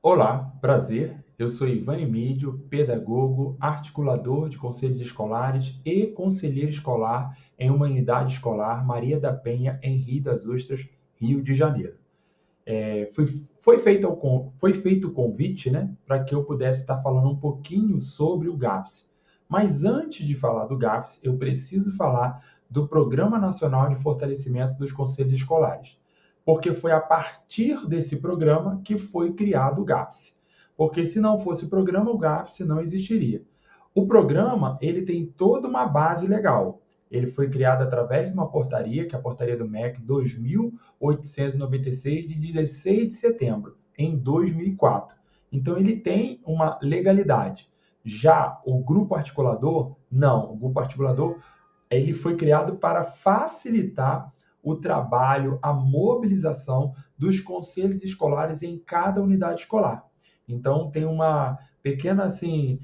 Olá, prazer. Eu sou Ivan Emídio, pedagogo, articulador de conselhos escolares e conselheiro escolar em uma unidade escolar Maria da Penha, em Rio das Ostras, Rio de Janeiro. Foi feito o convite, né, para que eu pudesse estar falando um pouquinho sobre o GAFS. Mas antes de falar do GAFS, eu preciso falar do Programa Nacional de Fortalecimento dos Conselhos Escolares, porque foi a partir desse programa que foi criado o GAFS. Porque se não fosse o programa, o GAFS não existiria. O programa, ele tem toda uma base legal. Ele foi criado através de uma portaria, que é a portaria do MEC 2896, de 16 de setembro, em 2004. Então, ele tem uma legalidade. Já o grupo articulador, não. O grupo articulador ele foi criado para facilitar o trabalho, a mobilização dos conselhos escolares em cada unidade escolar. Então, tem uma pequena assim,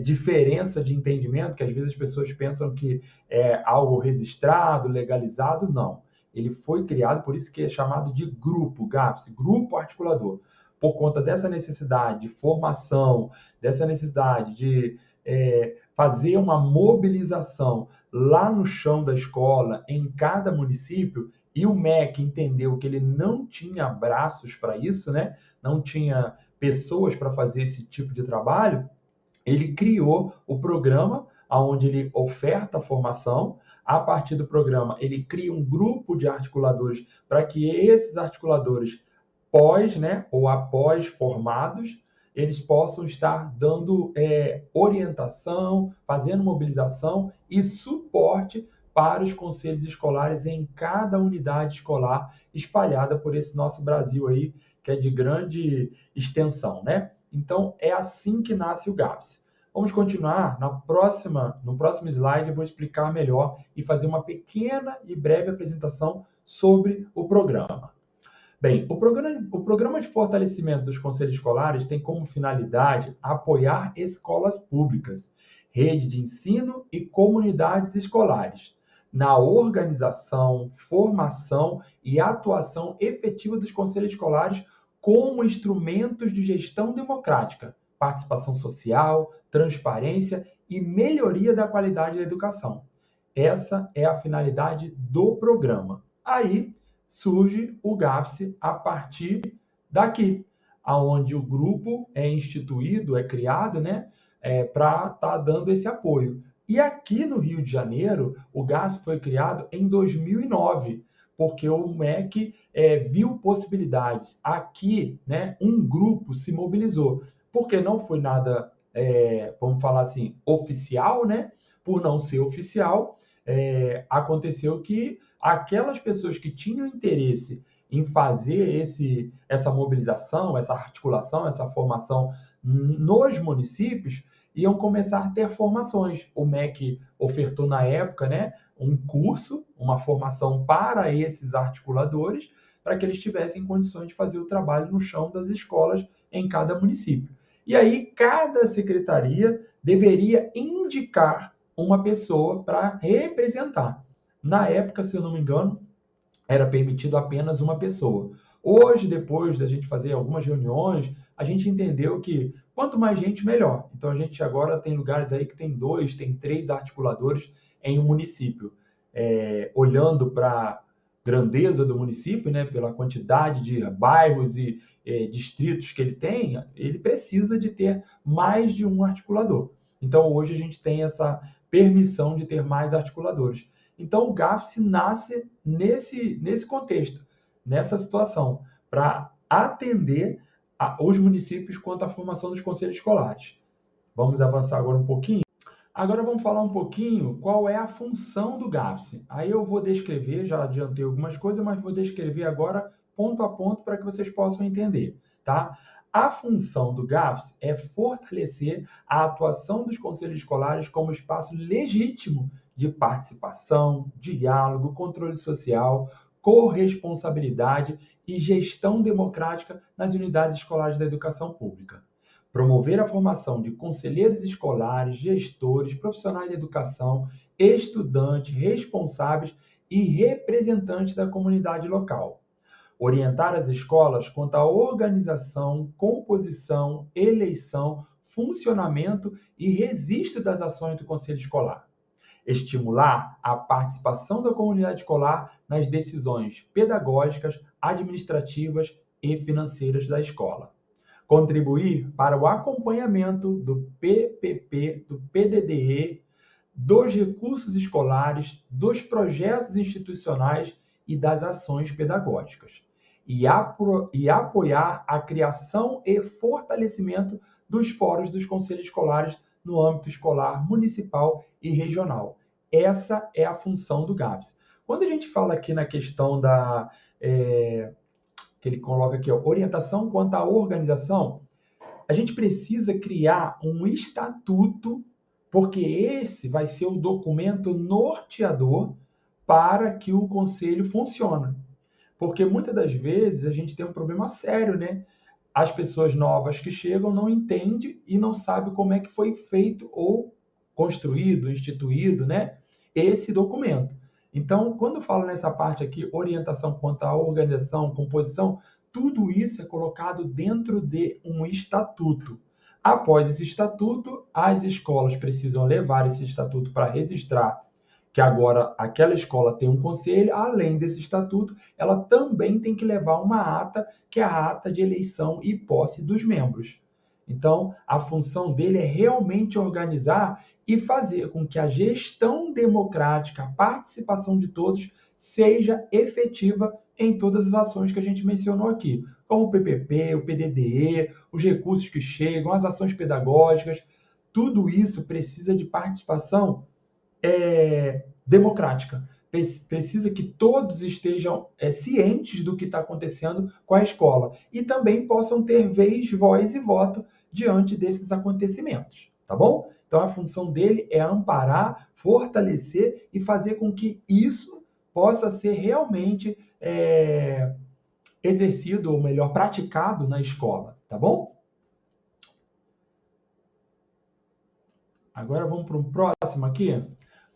diferença de entendimento, que às vezes as pessoas pensam que é algo registrado, legalizado, não. Ele foi criado, por isso que é chamado de grupo, GAFS, Grupo Articulador, por conta dessa necessidade de formação, dessa necessidade de fazer uma mobilização lá no chão da escola, em cada município, e o MEC entendeu que ele não tinha braços para isso, né? Não tinha pessoas para fazer esse tipo de trabalho, ele criou o programa onde ele oferta a formação. A partir do programa, ele cria um grupo de articuladores para que esses articuladores pós, né, ou após formados, eles possam estar dando orientação, fazendo mobilização e suporte para os conselhos escolares em cada unidade escolar espalhada por esse nosso Brasil aí, que é de grande extensão, né? Então, é assim que nasce o GAFS. Vamos continuar no próximo slide eu vou explicar melhor e fazer uma pequena e breve apresentação sobre o programa. Bem, o programa de fortalecimento dos conselhos escolares tem como finalidade apoiar escolas públicas, rede de ensino e comunidades escolares na organização, formação e atuação efetiva dos conselhos escolares como instrumentos de gestão democrática, participação social, transparência e melhoria da qualidade da educação. Essa é a finalidade do programa. Aí surge o GAFSE a partir daqui, aonde o grupo é instituído, é criado, né, para estar dando esse apoio. E aqui no Rio de Janeiro, o GAFSE foi criado em 2009, porque o MEC viu possibilidades. Aqui, né, um grupo se mobilizou, porque não foi nada, vamos falar assim, oficial, né? Por não ser oficial, aconteceu que aquelas pessoas que tinham interesse em fazer essa mobilização, essa articulação, essa formação nos municípios, iam começar a ter formações. O MEC ofertou na época, né, um curso, uma formação para esses articuladores, para que eles tivessem condições de fazer o trabalho no chão das escolas em cada município. E aí, cada secretaria deveria indicar uma pessoa para representar. Na época, se eu não me engano, era permitido apenas uma pessoa. Hoje, depois da gente fazer algumas reuniões, a gente entendeu que quanto mais gente, melhor. Então, a gente agora tem lugares aí que tem 2, tem 3 articuladores em um município. Olhando para a grandeza do município, né, pela quantidade de bairros e distritos que ele precisa de ter mais de um articulador. Então, hoje a gente tem essa permissão de ter mais articuladores. Então, o GAFSE nasce nesse contexto, nessa situação, para atender os municípios quanto à formação dos conselhos escolares. Vamos avançar agora um pouquinho? Agora vamos falar um pouquinho qual é a função do GAFSE. Aí eu vou descrever, já adiantei algumas coisas, mas vou descrever agora ponto a ponto para que vocês possam entender, tá? A função do GAFSE é fortalecer a atuação dos conselhos escolares como espaço legítimo de participação, diálogo, controle social, corresponsabilidade e gestão democrática nas unidades escolares da educação pública. Promover a formação de conselheiros escolares, gestores, profissionais de educação, estudantes, responsáveis e representantes da comunidade local. orientar as escolas quanto à organização, composição, eleição, funcionamento e registro das ações do Conselho Escolar. Estimular a participação da comunidade escolar nas decisões pedagógicas, administrativas e financeiras da escola. Contribuir para o acompanhamento do PPP, do PDDE, dos recursos escolares, dos projetos institucionais e das ações pedagógicas. E apoiar a criação e fortalecimento dos fóruns dos conselhos escolares no âmbito escolar municipal e regional. Essa é a função do GAFS. Quando a gente fala aqui na questão que ele coloca aqui, orientação quanto à organização, a gente precisa criar um estatuto, porque esse vai ser o documento norteador para que o conselho funcione. Porque muitas das vezes a gente tem um problema sério, né? As pessoas novas que chegam não entendem e não sabem como é que foi feito ou construído, instituído, né? Esse documento. Então, quando falo nessa parte aqui, orientação quanto à organização, composição, tudo isso é colocado dentro de um estatuto. Após esse estatuto, as escolas precisam levar esse estatuto para registrar que agora aquela escola tem um conselho, além desse estatuto, ela também tem que levar uma ata, que é a ata de eleição e posse dos membros. Então, a função dele é realmente organizar e fazer com que a gestão democrática, a participação de todos, seja efetiva em todas as ações que a gente mencionou aqui, como o PPP, o PDDE, os recursos que chegam, as ações pedagógicas, tudo isso precisa de participação democrática. Precisa que todos estejam cientes do que está acontecendo com a escola e também possam ter vez, voz e voto diante desses acontecimentos, tá bom? Então, a função dele é amparar, fortalecer e fazer com que isso possa ser realmente exercido, ou melhor, praticado na escola, tá bom? Agora vamos para o próximo aqui.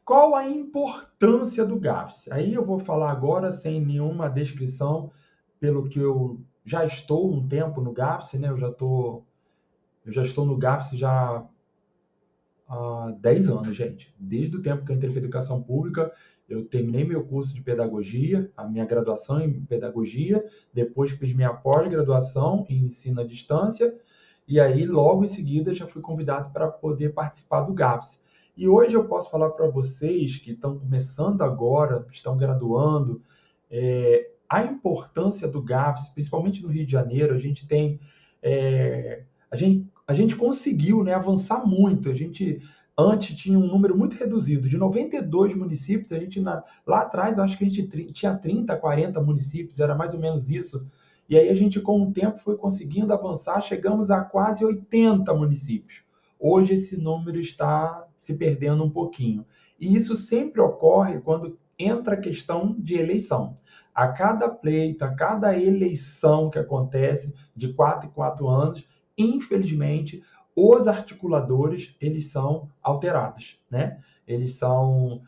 Qual a importância do GAFS? Aí eu vou falar agora sem nenhuma descrição, pelo que eu já estou um tempo no GAFS, né? Eu já estou no GAFS já há 10 anos, gente. Desde o tempo que eu entrei para a educação pública, eu terminei meu curso de pedagogia, a minha graduação em pedagogia, depois fiz minha pós-graduação em ensino à distância, e aí logo em seguida já fui convidado para poder participar do GAFS. E hoje eu posso falar para vocês que estão começando agora, estão graduando, a importância do GAFS, principalmente no Rio de Janeiro. A gente tem, a gente conseguiu, né, avançar muito. A gente antes tinha um número muito reduzido, de 92 municípios. A gente lá atrás, eu acho que a gente tinha 30, 40 municípios, era mais ou menos isso. E aí a gente, com o tempo, foi conseguindo avançar, chegamos a quase 80 municípios. Hoje esse número está se perdendo um pouquinho. E isso sempre ocorre quando entra a questão de eleição. A cada pleito, a cada eleição que acontece de 4 em 4 anos, infelizmente, os articuladores, eles são alterados, né? Eles são...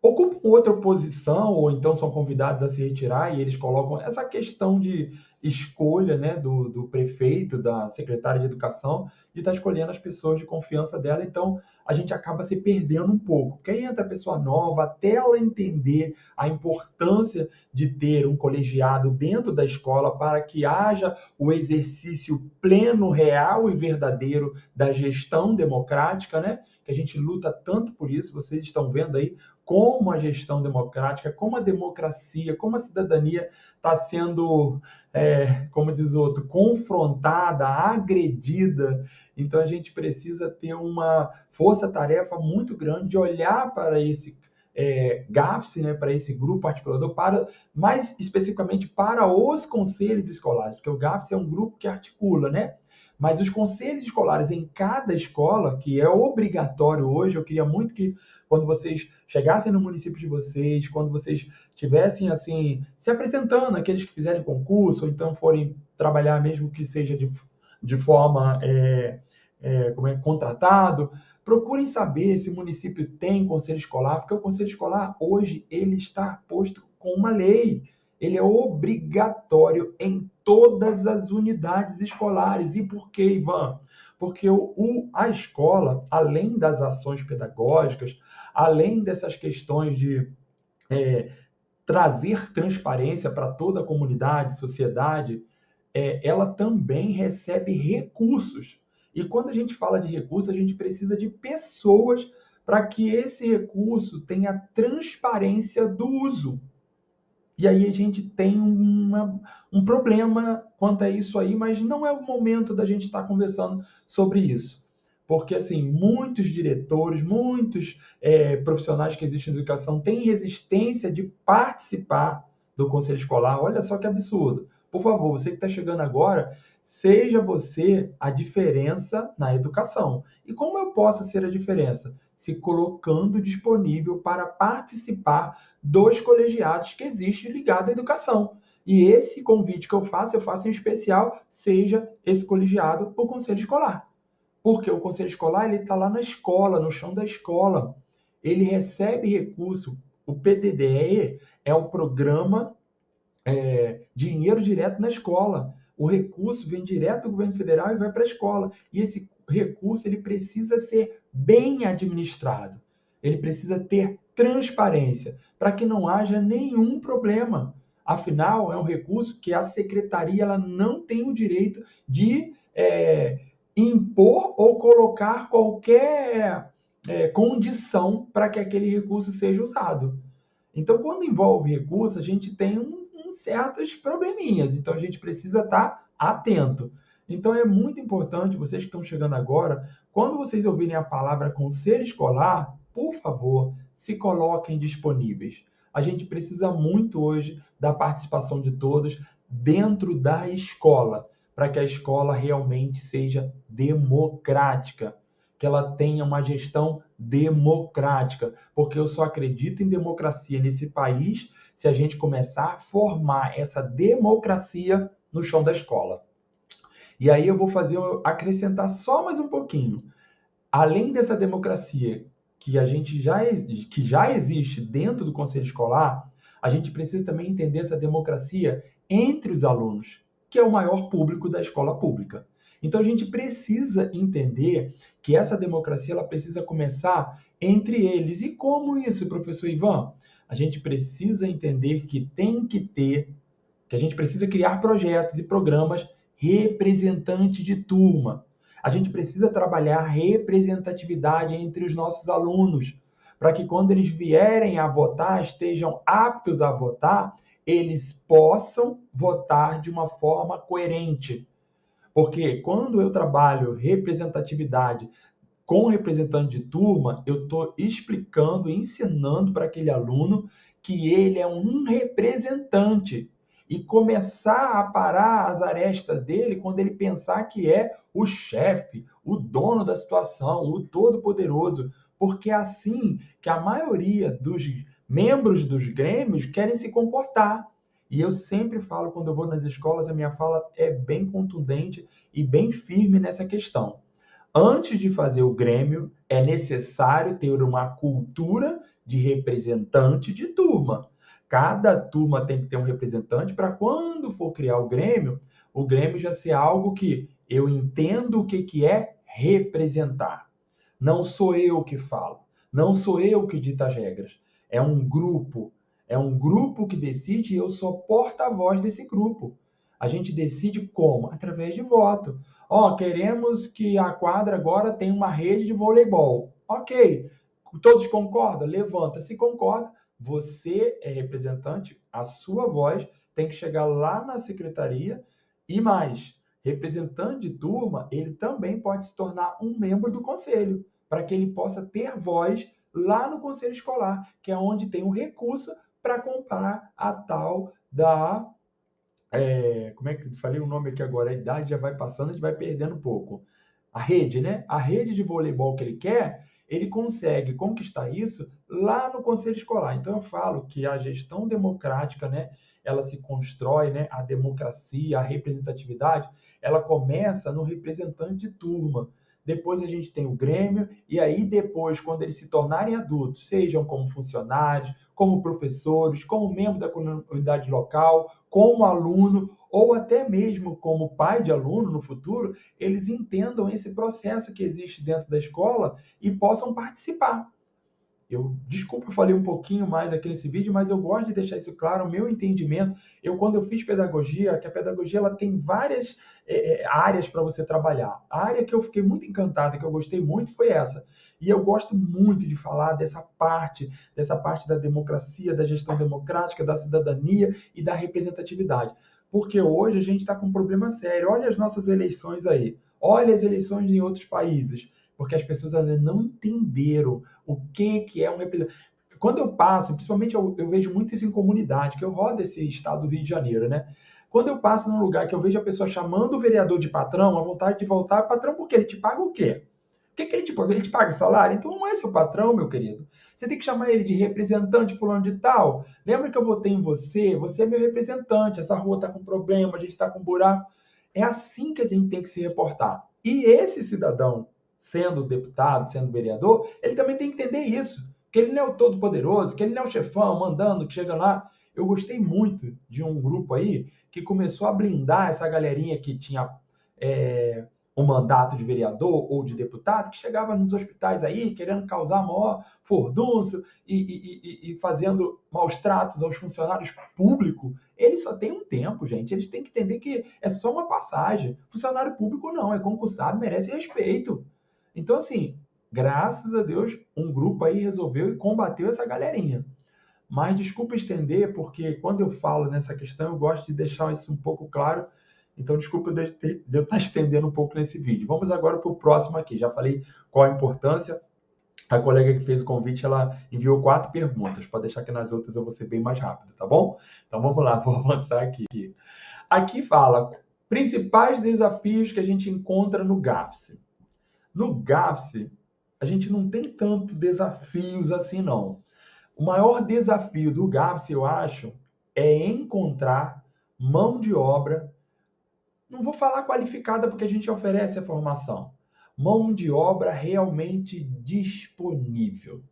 ocupam outra posição, ou então são convidados a se retirar, e eles colocam essa questão de escolha, né, do prefeito, da secretária de educação, de estar escolhendo as pessoas de confiança dela. Então a gente acaba se perdendo um pouco, porque aí entra a pessoa nova, até ela entender a importância de ter um colegiado dentro da escola para que haja o exercício pleno, real e verdadeiro da gestão democrática, né? Que a gente luta tanto por isso. Vocês estão vendo aí como a gestão democrática, como a democracia, como a cidadania está sendo, como diz o outro, confrontada, agredida. Então a gente precisa ter uma força-tarefa muito grande de olhar para esse GAFS, né, para esse grupo articulador, mais especificamente para os conselhos escolares, porque o GAFS é um grupo que articula, né? Mas os conselhos escolares em cada escola, que é obrigatório hoje, eu queria muito que quando vocês chegassem no município de vocês, quando vocês estivessem assim, se apresentando, aqueles que fizerem concurso, ou então forem trabalhar, mesmo que seja de forma contratado, procurem saber se o município tem conselho escolar, porque o conselho escolar hoje ele está posto com uma lei. ele é obrigatório em todas as unidades escolares. E por quê, Ivan? Porque a escola, além das ações pedagógicas, além dessas questões de trazer transparência para toda a comunidade, sociedade, ela também recebe recursos. E quando a gente fala de recursos, a gente precisa de pessoas para que esse recurso tenha transparência do uso. E aí a gente tem um problema quanto a isso aí, mas não é o momento da gente estar conversando sobre isso. Porque, assim, muitos diretores, muitos profissionais que existem na educação têm resistência de participar do conselho escolar. Olha só que absurdo. Por favor, você que está chegando agora, seja você a diferença na educação. E como eu posso ser a diferença? Se colocando disponível para participar dos colegiados que existem ligados à educação. E esse convite que eu faço em especial, seja esse colegiado, o conselho escolar. Porque o conselho escolar ele está lá na escola, no chão da escola. Ele recebe recurso. O PDDE é um programa dinheiro direto na escola. O recurso vem direto do governo federal e vai para a escola. E esse recurso ele precisa ser bem administrado. Ele precisa ter transparência para que não haja nenhum problema. Afinal, é um recurso que a secretaria ela não tem o direito de impor ou colocar qualquer condição para que aquele recurso seja usado. Então, quando envolve recurso, a gente tem certos probleminhas. Então, a gente precisa estar atento. Então, é muito importante, vocês que estão chegando agora, quando vocês ouvirem a palavra conselho escolar, por favor, se coloquem disponíveis. A gente precisa muito hoje da participação de todos dentro da escola, para que a escola realmente seja democrática, que ela tenha uma gestão democrática, porque eu só acredito em democracia nesse país se a gente começar a formar essa democracia no chão da escola. E aí eu vou acrescentar só mais um pouquinho. Além dessa democracia que já existe dentro do conselho escolar, a gente precisa também entender essa democracia entre os alunos, que é o maior público da escola pública. Então a gente precisa entender que essa democracia ela precisa começar entre eles. E como isso, professor Ivan? A gente precisa entender que que a gente precisa criar projetos e programas representantes de turma. A gente precisa trabalhar representatividade entre os nossos alunos, para que quando eles vierem a votar, estejam aptos a votar, eles possam votar de uma forma coerente. Porque quando eu trabalho representatividade com representante de turma, eu estou explicando, ensinando para aquele aluno que ele é um representante e começar a parar as arestas dele quando ele pensar que é o chefe, o dono da situação, o todo-poderoso, porque é assim que a maioria dos membros dos grêmios querem se comportar. E eu sempre falo, quando eu vou nas escolas, a minha fala é bem contundente e bem firme nessa questão. Antes de fazer o grêmio, é necessário ter uma cultura de representante de turma. Cada turma tem que ter um representante para quando for criar o Grêmio já ser algo que eu entendo o que é representar. Não sou eu que falo, não sou eu que dita as regras. É um grupo que decide e eu sou porta-voz desse grupo. A gente decide como? Através de voto. Queremos que a quadra agora tenha uma rede de voleibol. Ok, todos concordam? Levanta. Se concorda, você é representante, a sua voz tem que chegar lá na secretaria e mais, representante de turma, ele também pode se tornar um membro do conselho, para que ele possa ter voz lá no conselho escolar, que é onde tem o recurso para comprar a tal da como é que eu falei o nome aqui agora? A idade já vai passando, a gente vai perdendo um pouco. A rede, né? A rede de voleibol que ele quer, ele consegue conquistar isso lá no conselho escolar. Então eu falo que a gestão democrática, né, ela se constrói, né, a democracia, a representatividade, ela começa no representante de turma. depois a gente tem o Grêmio, e aí depois, quando eles se tornarem adultos, sejam como funcionários, como professores, como membro da comunidade local, como aluno, ou até mesmo como pai de aluno no futuro, eles entendam esse processo que existe dentro da escola e possam participar. Desculpa, eu falei um pouquinho mais aqui nesse vídeo, mas eu gosto de deixar isso claro, o meu entendimento. Quando eu fiz pedagogia, que a pedagogia ela tem várias áreas para você trabalhar. A área que eu fiquei muito encantado, que eu gostei muito, foi essa. E eu gosto muito de falar dessa parte da democracia, da gestão democrática, da cidadania e da representatividade. Porque hoje a gente está com um problema sério. Olha as nossas eleições aí. Olha as eleições em outros países. Porque as pessoas ainda não entenderam o que é um representante. Quando eu passo, principalmente eu vejo muito isso em comunidade, que eu rodo esse estado do Rio de Janeiro, né? Quando eu passo num lugar que eu vejo a pessoa chamando o vereador de patrão, a vontade de voltar, patrão, por quê? Ele te paga o quê? O que ele te paga? Ele te paga salário? Então não é seu patrão, meu querido. Você tem que chamar ele de representante fulano de tal. Lembra que eu votei em você? Você é meu representante. Essa rua está com problema, a gente está com buraco. É assim que a gente tem que se reportar. E esse cidadão, sendo deputado, sendo vereador, ele também tem que entender isso. Que ele não é o todo-poderoso, que ele não é o chefão mandando, que chega lá. Eu gostei muito de um grupo aí que começou a blindar essa galerinha que tinha um mandato de vereador ou de deputado, que chegava nos hospitais aí querendo causar maior furdúncio e fazendo maus tratos aos funcionários públicos. Eles só têm um tempo, gente. Eles têm que entender que é só uma passagem. Funcionário público não, é concursado, merece respeito. Então, assim, graças a Deus, um grupo aí resolveu e combateu essa galerinha. Mas desculpa estender, porque quando eu falo nessa questão, eu gosto de deixar isso um pouco claro. Então, desculpa de eu estar estendendo um pouco nesse vídeo. Vamos agora para o próximo aqui. Já falei qual a importância. A colega que fez o convite, ela enviou 4 perguntas. Pode deixar que nas outras eu vou ser bem mais rápido, tá bom? Então, vamos lá, vou avançar aqui. Aqui fala, principais desafios que a gente encontra no GAFSE. No GAFSE, a gente não tem tanto desafios assim, não. O maior desafio do GAFSE, eu acho, é encontrar mão de obra, não vou falar qualificada porque a gente oferece a formação, mão de obra realmente disponível.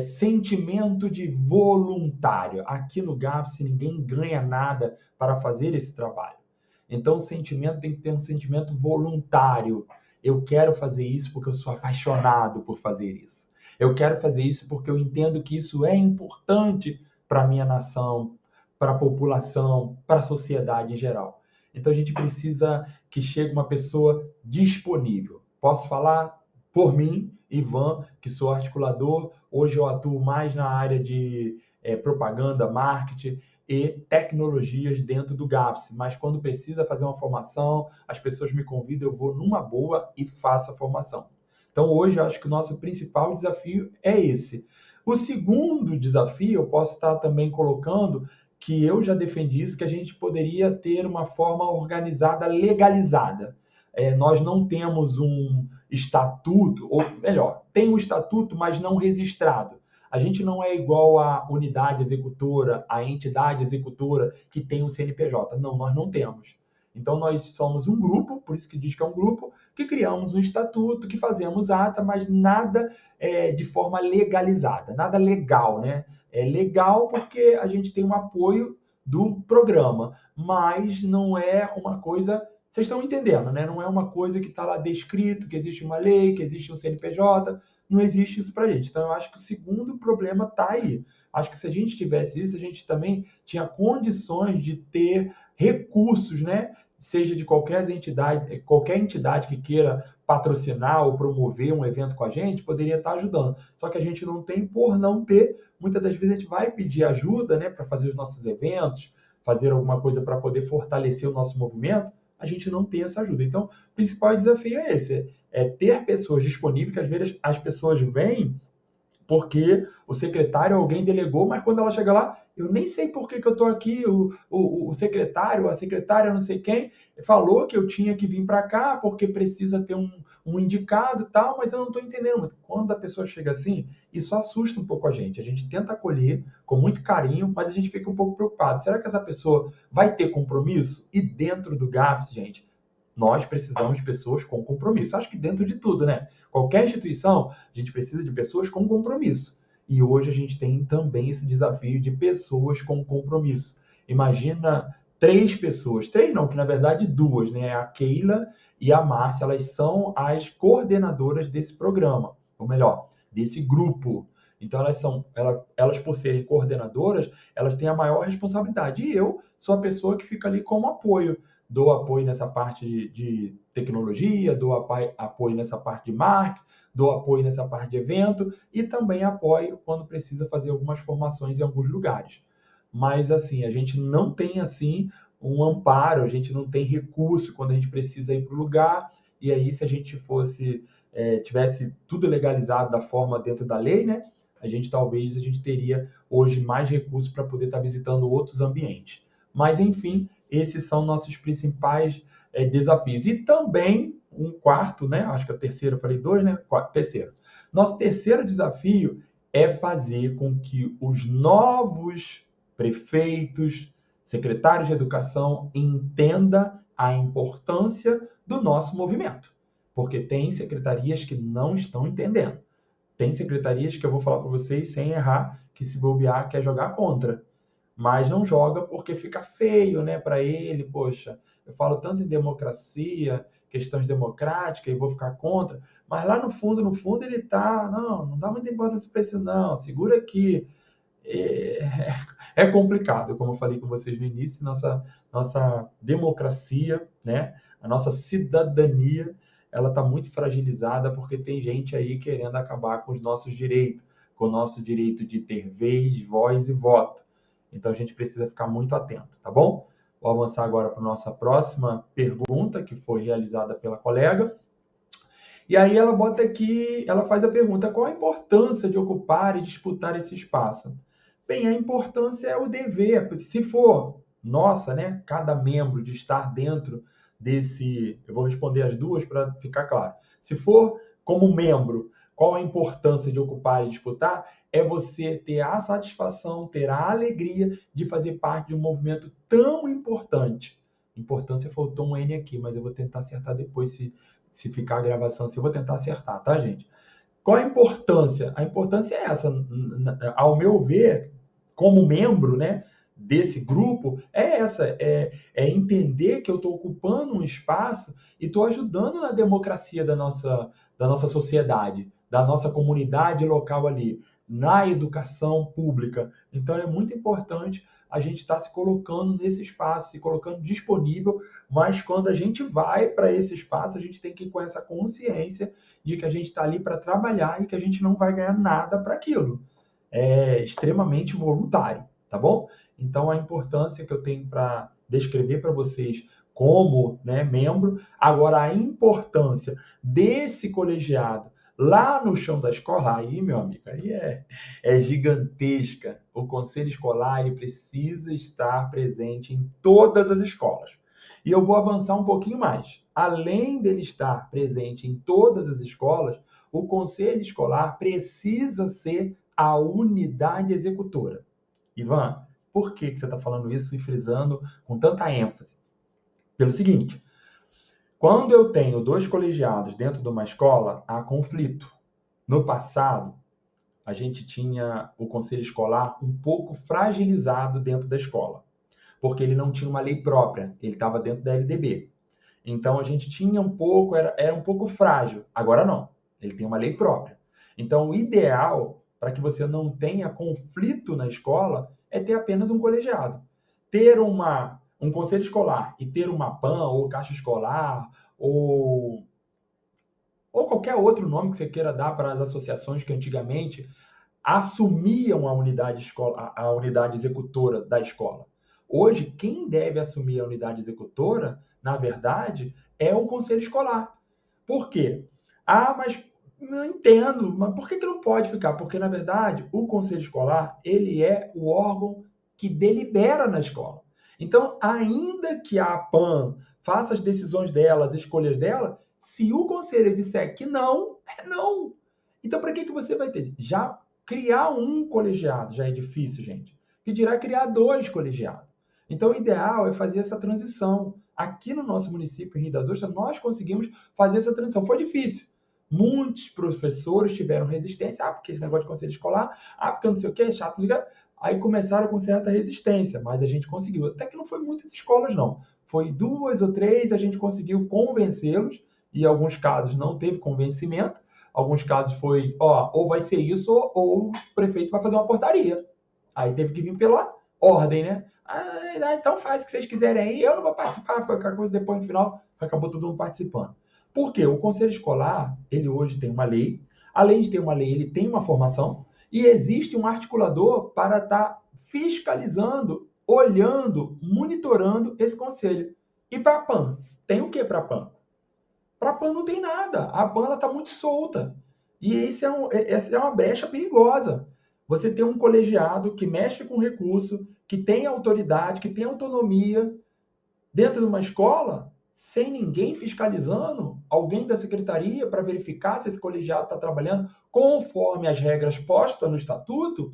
Sentimento de voluntário. Aqui no GAFSE ninguém ganha nada para fazer esse trabalho. Então o sentimento tem que ter um sentimento voluntário. Eu quero fazer isso porque eu sou apaixonado por fazer isso. Eu quero fazer isso porque eu entendo que isso é importante para a minha nação, para a população, para a sociedade em geral. Então a gente precisa que chegue uma pessoa disponível. Posso falar por mim, Ivan, que sou articulador. Hoje eu atuo mais na área de propaganda, marketing e tecnologias dentro do GAFSE. Mas quando precisa fazer uma formação, as pessoas me convidam, eu vou numa boa e faço a formação. Então, hoje, eu acho que o nosso principal desafio é esse. O segundo desafio, eu posso estar também colocando, que eu já defendi isso, que a gente poderia ter uma forma organizada, legalizada. Nós não temos um estatuto, ou melhor, tem um estatuto, mas não registrado. A gente não é igual à unidade executora, à entidade executora que tem o CNPJ. Não, nós não temos. Então, nós somos um grupo, por isso que diz que é um grupo, que criamos um estatuto, que fazemos ata, mas nada de forma legalizada, nada legal, né? É legal porque a gente tem um apoio do programa, mas não é uma coisa... Vocês estão entendendo, né? Não é uma coisa que está lá descrito, que existe uma lei, que existe um CNPJ, não existe isso para a gente. Então, eu acho que o segundo problema está aí. Acho que se a gente tivesse isso, a gente também tinha condições de ter recursos, né? Seja de qualquer entidade que queira patrocinar ou promover um evento com a gente, poderia estar ajudando. Só que a gente não tem por não ter. Muitas das vezes a gente vai pedir ajuda, né, para fazer os nossos eventos, fazer alguma coisa para poder fortalecer o nosso movimento, a gente não tem essa ajuda. Então, o principal desafio é esse, é ter pessoas disponíveis, que às vezes as pessoas vêm porque o secretário, alguém delegou, mas quando ela chega lá, eu nem sei por que eu estou aqui, o secretário, a secretária, não sei quem, falou que eu tinha que vir para cá porque precisa ter um indicado e tal, mas eu não estou entendendo. Quando a pessoa chega assim, isso assusta um pouco a gente tenta acolher com muito carinho, mas a gente fica um pouco preocupado. Será que essa pessoa vai ter compromisso? E dentro do GAFSE, gente, nós precisamos de pessoas com compromisso. Acho que dentro de tudo, né? Qualquer instituição, a gente precisa de pessoas com compromisso. E hoje a gente tem também esse desafio de pessoas com compromisso. Imagina 3 pessoas, 3 não, que na verdade 2, né? A Keila e a Márcia, elas são as coordenadoras desse programa, ou melhor, desse grupo. Então, elas por serem coordenadoras, elas têm a maior responsabilidade. E eu sou a pessoa que fica ali como apoio. Dou apoio nessa parte de tecnologia, dou apoio nessa parte de marketing, dou apoio nessa parte de evento e também apoio quando precisa fazer algumas formações em alguns lugares. Mas, assim, a gente não tem, assim, um amparo, a gente não tem recurso quando a gente precisa ir para o lugar. E aí, se a gente tivesse tudo legalizado da forma dentro da lei, né? A gente teria hoje mais recursos para poder estar visitando outros ambientes. Mas, enfim, esses são nossos principais desafios. E também um quarto, né? Acho que é o terceiro, eu falei 2, né? Terceiro. Nosso terceiro desafio é fazer com que os novos prefeitos, secretários de educação entendam a importância do nosso movimento. Porque tem secretarias que não estão entendendo. Tem secretarias que eu vou falar para vocês sem errar, que se bobear quer jogar contra. Mas não joga porque fica feio, né, para ele. Poxa, eu falo tanto em democracia, questões democráticas e vou ficar contra. Mas lá no fundo ele tá, não dá muita importância para isso não, segura aqui. É complicado, como eu falei com vocês no início, nossa democracia, né, a nossa cidadania, ela está muito fragilizada porque tem gente aí querendo acabar com os nossos direitos, com o nosso direito de ter vez, voz e voto. Então a gente precisa ficar muito atento, tá bom? Vou avançar agora para a nossa próxima pergunta, que foi realizada pela colega. E aí ela bota aqui, ela faz a pergunta: qual a importância de ocupar e disputar esse espaço? Bem, a importância é o dever. Se for nossa, né, cada membro de estar dentro desse, eu vou responder as duas para ficar claro. Se for como membro, qual a importância de ocupar e disputar? É você ter a satisfação, ter a alegria de fazer parte de um movimento tão importante. Importância faltou um N aqui, mas eu vou tentar acertar depois se ficar a gravação assim, eu vou tentar acertar, tá, gente? Qual a importância? A importância é essa, ao meu ver, como membro, né, desse grupo, é essa, é entender que eu estou ocupando um espaço e estou ajudando na democracia da nossa sociedade, da nossa comunidade local ali, na educação pública. Então, é muito importante a gente estar se colocando nesse espaço, se colocando disponível, mas quando a gente vai para esse espaço, a gente tem que ir com essa consciência de que a gente está ali para trabalhar e que a gente não vai ganhar nada para aquilo. É extremamente voluntário, tá bom? Então, a importância que eu tenho para descrever para vocês como, né, membro, agora a importância desse colegiado lá no chão da escola, aí, meu amigo, aí é gigantesca. O conselho escolar ele precisa estar presente em todas as escolas. E eu vou avançar um pouquinho mais. Além dele estar presente em todas as escolas, o conselho escolar precisa ser a unidade executora. Ivan, por que você está falando isso e frisando com tanta ênfase? Pelo seguinte, quando eu tenho 2 colegiados dentro de uma escola, há conflito. No passado, a gente tinha o conselho escolar um pouco fragilizado dentro da escola, porque ele não tinha uma lei própria, ele estava dentro da LDB. Então, a gente tinha um pouco, era um pouco frágil. Agora não, ele tem uma lei própria. Então, o ideal, para que você não tenha conflito na escola, é ter apenas um colegiado. Ter um conselho escolar e ter uma PAN, ou caixa escolar, ou qualquer outro nome que você queira dar para as associações que antigamente assumiam a unidade executora da escola. Hoje, quem deve assumir a unidade executora, na verdade, é o conselho escolar. Por quê? Ah, mas não entendo, mas por que não pode ficar? Porque, na verdade, o conselho escolar, ele é o órgão que delibera na escola. Então, ainda que a PAN faça as decisões dela, as escolhas dela, se o conselho disser que não, é não. Então, para que você vai ter? Já criar um colegiado já é difícil, gente. Que dirá criar 2 colegiados. Então, o ideal é fazer essa transição. aqui no nosso município, em Rio das Ostras, nós conseguimos fazer essa transição. Foi difícil. Muitos professores tiveram resistência. Porque esse negócio de conselho escolar, porque não sei o que, é chato, não sei o que. Aí começaram com certa resistência, mas a gente conseguiu. Até que não foi muitas escolas, não. Foi 2 ou 3, a gente conseguiu convencê-los, e em alguns casos não teve convencimento. Alguns casos foi, ou vai ser isso, ou o prefeito vai fazer uma portaria. Aí teve que vir pela ordem, né? Então faz o que vocês quiserem aí, eu não vou participar, fica aquela coisa, depois no final acabou todo mundo participando. Por quê? O Conselho Escolar, ele hoje tem uma lei, além de ter uma lei, ele tem uma formação, e existe um articulador para estar fiscalizando, olhando, monitorando esse conselho. E para a PAN? Tem o que para a PAN? Para a PAN não tem nada. A PAN está muito solta. E essa é uma brecha perigosa. Você tem um colegiado que mexe com recurso, que tem autoridade, que tem autonomia dentro de uma escola, sem ninguém fiscalizando, alguém da secretaria para verificar se esse colegiado está trabalhando conforme as regras postas no estatuto,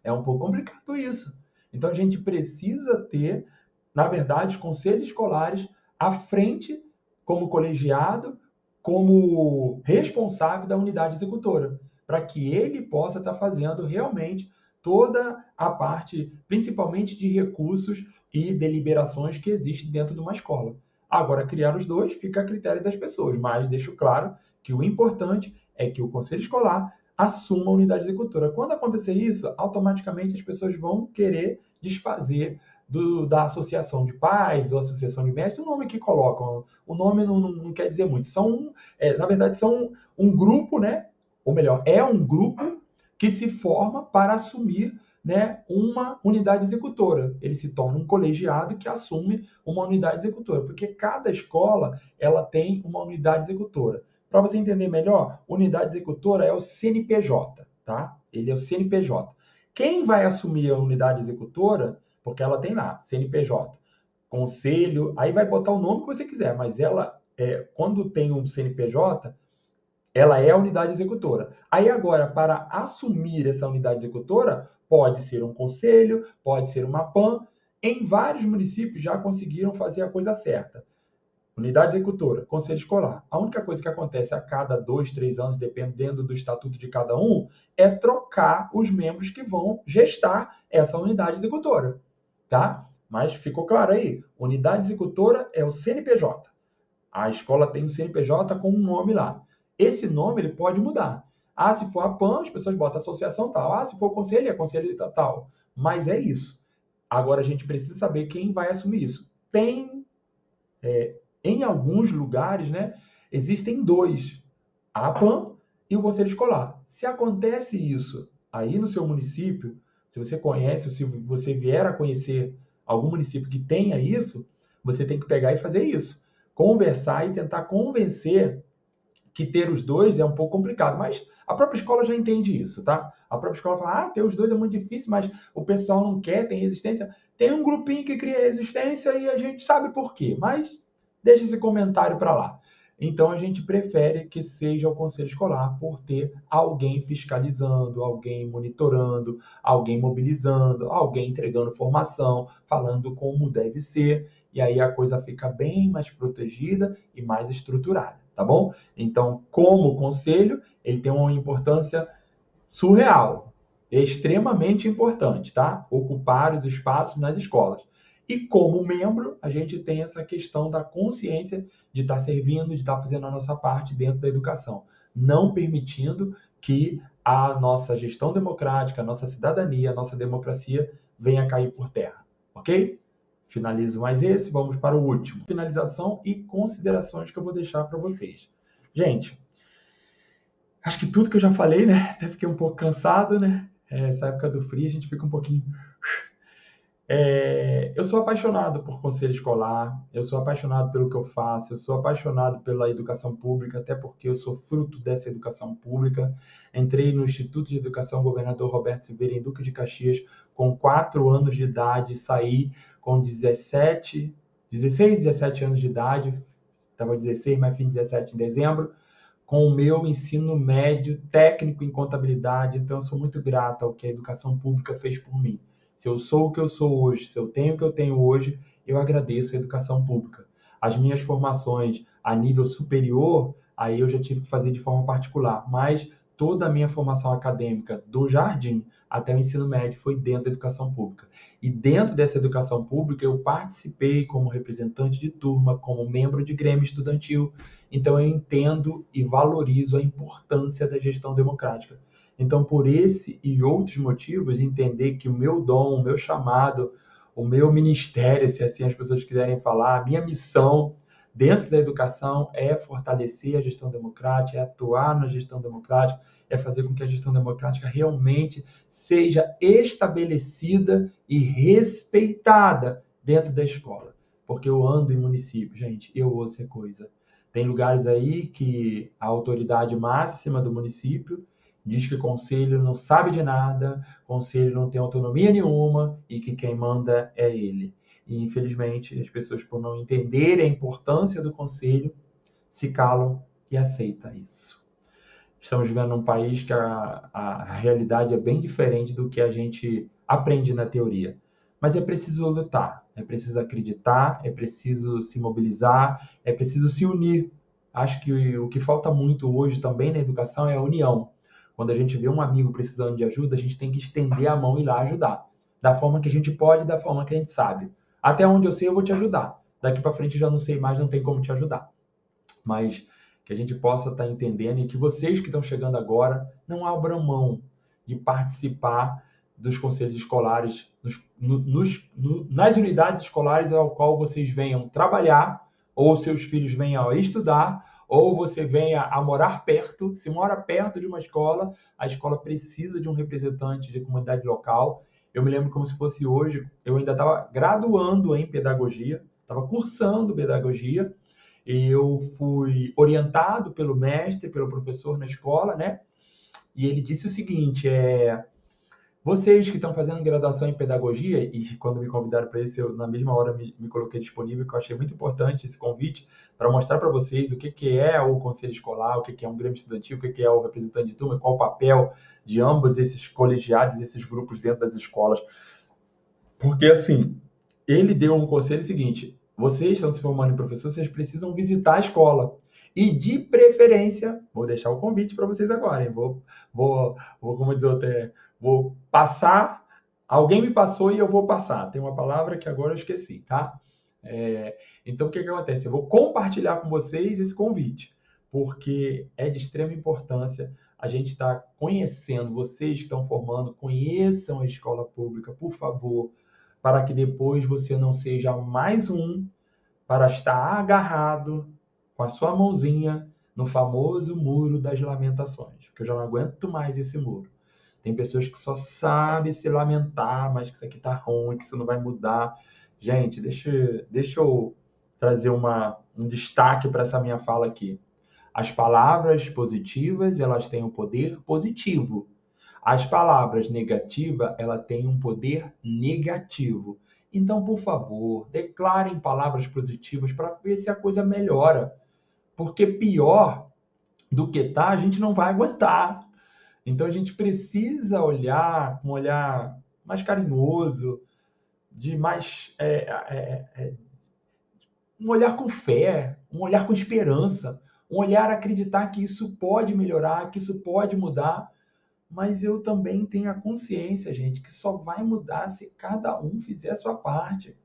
é um pouco complicado isso. Então a gente precisa ter, na verdade, os conselhos escolares à frente, como colegiado, como responsável da unidade executora, para que ele possa estar fazendo realmente toda a parte, principalmente de recursos e deliberações que existem dentro de uma escola. Agora, criar os dois fica a critério das pessoas, mas deixo claro que o importante é que o conselho escolar assuma a unidade executora. Quando acontecer isso, automaticamente as pessoas vão querer desfazer da associação de pais ou associação de mestres, o nome que colocam. O nome não quer dizer muito. Na verdade, são um grupo, né? Ou melhor, é um grupo que se forma para assumir, né, uma unidade executora. Ele se torna um colegiado que assume uma unidade executora, porque cada escola ela tem uma unidade executora. Para você entender melhor, unidade executora é o CNPJ, tá? Ele é o CNPJ. Quem vai assumir a unidade executora, porque ela tem lá, CNPJ, conselho, aí vai botar o nome que você quiser, mas quando tem um CNPJ, ela é a unidade executora. Aí agora, para assumir essa unidade executora, pode ser um conselho, pode ser uma PAN. Em vários municípios já conseguiram fazer a coisa certa. Unidade executora, conselho escolar. A única coisa que acontece a cada 2, 3 anos, dependendo do estatuto de cada um, é trocar os membros que vão gestar essa unidade executora, tá? Mas ficou claro aí, unidade executora é o CNPJ. A escola tem um CNPJ com um nome lá. Esse nome ele pode mudar. Se for a PAN, as pessoas botam associação tal. Se for conselho, é conselho tal. Mas é isso. Agora a gente precisa saber quem vai assumir isso. Em alguns lugares, né, existem 2, a PAN e o conselho escolar. Se acontece isso aí no seu município, se você conhece, ou se você vier a conhecer algum município que tenha isso, você tem que pegar e fazer isso. Conversar e tentar convencer que ter os 2 é um pouco complicado, mas a própria escola já entende isso, tá? A própria escola fala, ter os 2 é muito difícil, mas o pessoal não quer, tem resistência. Tem um grupinho que cria resistência e a gente sabe por quê, mas deixa esse comentário para lá. Então a gente prefere que seja o conselho escolar por ter alguém fiscalizando, alguém monitorando, alguém mobilizando, alguém entregando formação, falando como deve ser, e aí a coisa fica bem mais protegida e mais estruturada, tá bom? Então, como conselho, ele tem uma importância surreal, extremamente importante, tá? Ocupar os espaços nas escolas. E como membro, a gente tem essa questão da consciência de estar servindo, de estar fazendo a nossa parte dentro da educação, não permitindo que a nossa gestão democrática, a nossa cidadania, a nossa democracia venha a cair por terra, ok? Finalizo mais esse, vamos para o último. Finalização e considerações que eu vou deixar para vocês. Gente, acho que tudo que eu já falei, né? Até fiquei um pouco cansado, né? Essa época do frio a gente fica um pouquinho... Eu sou apaixonado por conselho escolar, eu sou apaixonado pelo que eu faço, eu sou apaixonado pela educação pública, até porque eu sou fruto dessa educação pública. Entrei no Instituto de Educação Governador Roberto Silveira, em Duque de Caxias, com 4 anos de idade, saí com 16, 17 anos de idade, estava 16, mas fim 17 em dezembro, com o meu ensino médio técnico em contabilidade. Então eu sou muito grato ao que a educação pública fez por mim. Se eu sou o que eu sou hoje, se eu tenho o que eu tenho hoje, eu agradeço a educação pública. As minhas formações a nível superior, aí eu já tive que fazer de forma particular, mas toda a minha formação acadêmica, do jardim até o ensino médio, foi dentro da educação pública. E dentro dessa educação pública, eu participei como representante de turma, como membro de grêmio estudantil. Então, eu entendo e valorizo a importância da gestão democrática. Então, por esse e outros motivos, entender que o meu dom, o meu chamado, o meu ministério, se assim as pessoas quiserem falar, a minha missão dentro da educação é fortalecer a gestão democrática, é atuar na gestão democrática, é fazer com que a gestão democrática realmente seja estabelecida e respeitada dentro da escola. Porque eu ando em município, gente, eu ouço é coisa. Tem lugares aí que a autoridade máxima do município diz que o conselho não sabe de nada, o conselho não tem autonomia nenhuma e que quem manda é ele. E, infelizmente, as pessoas, por não entenderem a importância do conselho, se calam e aceitam isso. Estamos vivendo num país que a realidade é bem diferente do que a gente aprende na teoria. Mas é preciso lutar, é preciso acreditar, é preciso se mobilizar, é preciso se unir. Acho que o que falta muito hoje também na educação é a união. Quando a gente vê um amigo precisando de ajuda, a gente tem que estender a mão e ir lá ajudar. Da forma que a gente pode, da forma que a gente sabe. Até onde eu sei, eu vou te ajudar. Daqui para frente eu já não sei mais, não tem como te ajudar. Mas que a gente possa estar entendendo e que vocês que estão chegando agora não abram mão de participar dos conselhos escolares, nas unidades escolares ao qual vocês venham trabalhar, ou seus filhos venham a estudar, ou você venha a morar perto. Se mora perto de uma escola, a escola precisa de um representante de comunidade local. Eu me lembro como se fosse hoje, eu ainda estava graduando em pedagogia, estava cursando pedagogia, e eu fui orientado pelo mestre, pelo professor na escola, né? E ele disse o seguinte, vocês que estão fazendo graduação em pedagogia, e quando me convidaram para isso, eu na mesma hora me coloquei disponível, que eu achei muito importante esse convite, para mostrar para vocês o que é o conselho escolar, o que é um grêmio estudantil, o que é o representante de turma, qual o papel de ambos esses colegiados, esses grupos dentro das escolas. Porque, assim, ele deu um conselho seguinte, vocês estão se formando em professor, vocês precisam visitar a escola. E, de preferência, vou deixar o convite para vocês agora, hein? Como dizer, vou passar, alguém me passou e eu vou passar. Tem uma palavra que agora eu esqueci, tá? Então, o que acontece? Eu vou compartilhar com vocês esse convite, porque é de extrema importância a gente estar conhecendo, vocês que estão formando, conheçam a escola pública, por favor, para que depois você não seja mais um para estar agarrado com a sua mãozinha no famoso muro das lamentações, porque eu já não aguento mais esse muro. Tem pessoas que só sabem se lamentar, mas que isso aqui tá ruim, que isso não vai mudar. Gente, deixa eu trazer um destaque para essa minha fala aqui. As palavras positivas, elas têm um poder positivo. As palavras negativas, ela tem um poder negativo. Então, por favor, declarem palavras positivas para ver se a coisa melhora. Porque pior do que tá, a gente não vai aguentar. Então, a gente precisa olhar com um olhar mais carinhoso, de mais um olhar com fé, um olhar com esperança, um olhar acreditar que isso pode melhorar, que isso pode mudar. Mas eu também tenho a consciência, gente, que só vai mudar se cada um fizer a sua parte.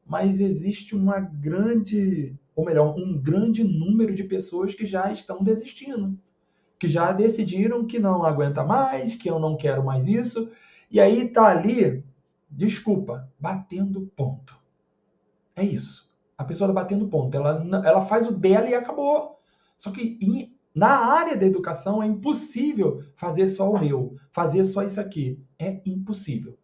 Mas existe um grande número de pessoas que já estão desistindo, que já decidiram que não aguenta mais, que eu não quero mais isso, e aí tá ali, desculpa, batendo ponto. É isso. A pessoa tá batendo ponto. Ela faz o dela e acabou. Só que na área da educação é impossível fazer só o meu, fazer só isso aqui. É impossível.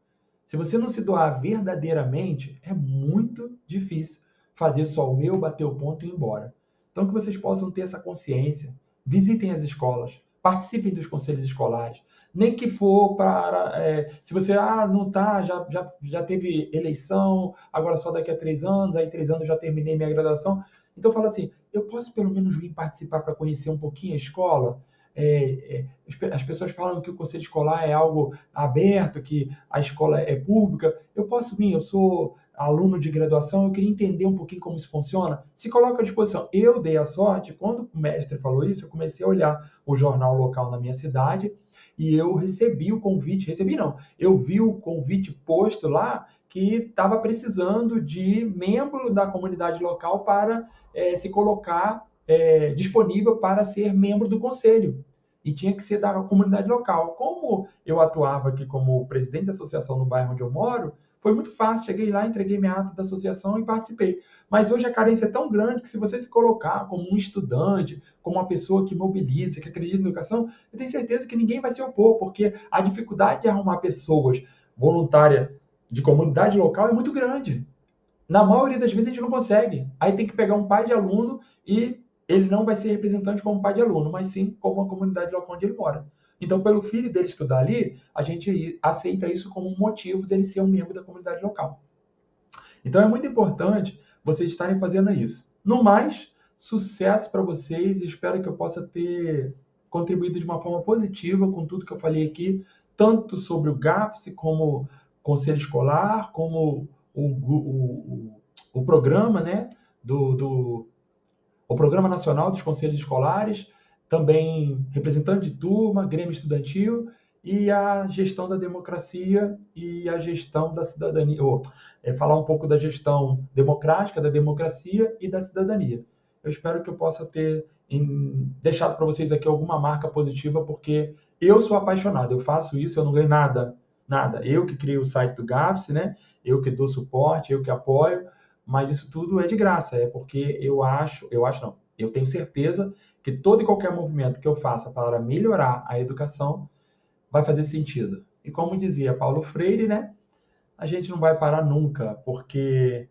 Se você não se doar verdadeiramente, é muito difícil fazer só o meu, bater o ponto e ir embora. Então, que vocês possam ter essa consciência. Visitem as escolas, participem dos conselhos escolares. Nem que for para... se você não tá, já teve eleição, agora só daqui a 3 anos, aí 3 anos já terminei minha graduação. Então, fala assim, eu posso pelo menos vir participar para conhecer um pouquinho a escola? as pessoas falam que o conselho escolar é algo aberto, que a escola é pública. Eu posso vir, eu sou aluno de graduação, eu queria entender um pouquinho como isso funciona. Se coloca à disposição. Eu dei a sorte, quando o mestre falou isso, eu comecei a olhar o jornal local na minha cidade e eu recebi o convite, recebi não, eu vi o convite posto lá que estava precisando de membro da comunidade local para se colocar disponível para ser membro do conselho. E tinha que ser da comunidade local. Como eu atuava aqui como presidente da associação no bairro onde eu moro, foi muito fácil. Cheguei lá, entreguei minha ata da associação e participei. Mas hoje a carência é tão grande que se você se colocar como um estudante, como uma pessoa que mobiliza, que acredita na educação, eu tenho certeza que ninguém vai se opor, porque a dificuldade de arrumar pessoas voluntárias de comunidade local é muito grande. Na maioria das vezes a gente não consegue. Aí tem que pegar um pai de aluno e ele não vai ser representante como pai de aluno, mas sim como a comunidade local onde ele mora. Então, pelo filho dele estudar ali, a gente aceita isso como um motivo dele ser um membro da comunidade local. Então, é muito importante vocês estarem fazendo isso. No mais, sucesso para vocês. Espero que eu possa ter contribuído de uma forma positiva com tudo que eu falei aqui, tanto sobre o GAPS, como conselho escolar, como o programa, né, o Programa Nacional dos Conselhos Escolares, também representante de turma, Grêmio Estudantil e a gestão da democracia e a gestão da cidadania, falar um pouco da gestão democrática, da democracia e da cidadania. Eu espero que eu possa ter deixado para vocês aqui alguma marca positiva, porque eu sou apaixonado, eu faço isso, eu não ganho nada, nada. Eu que criei o site do GAFS, né? Eu que dou suporte, eu que apoio, mas isso tudo é de graça, é porque eu tenho certeza que todo e qualquer movimento que eu faça para melhorar a educação vai fazer sentido. E como dizia Paulo Freire, né? A gente não vai parar nunca, porque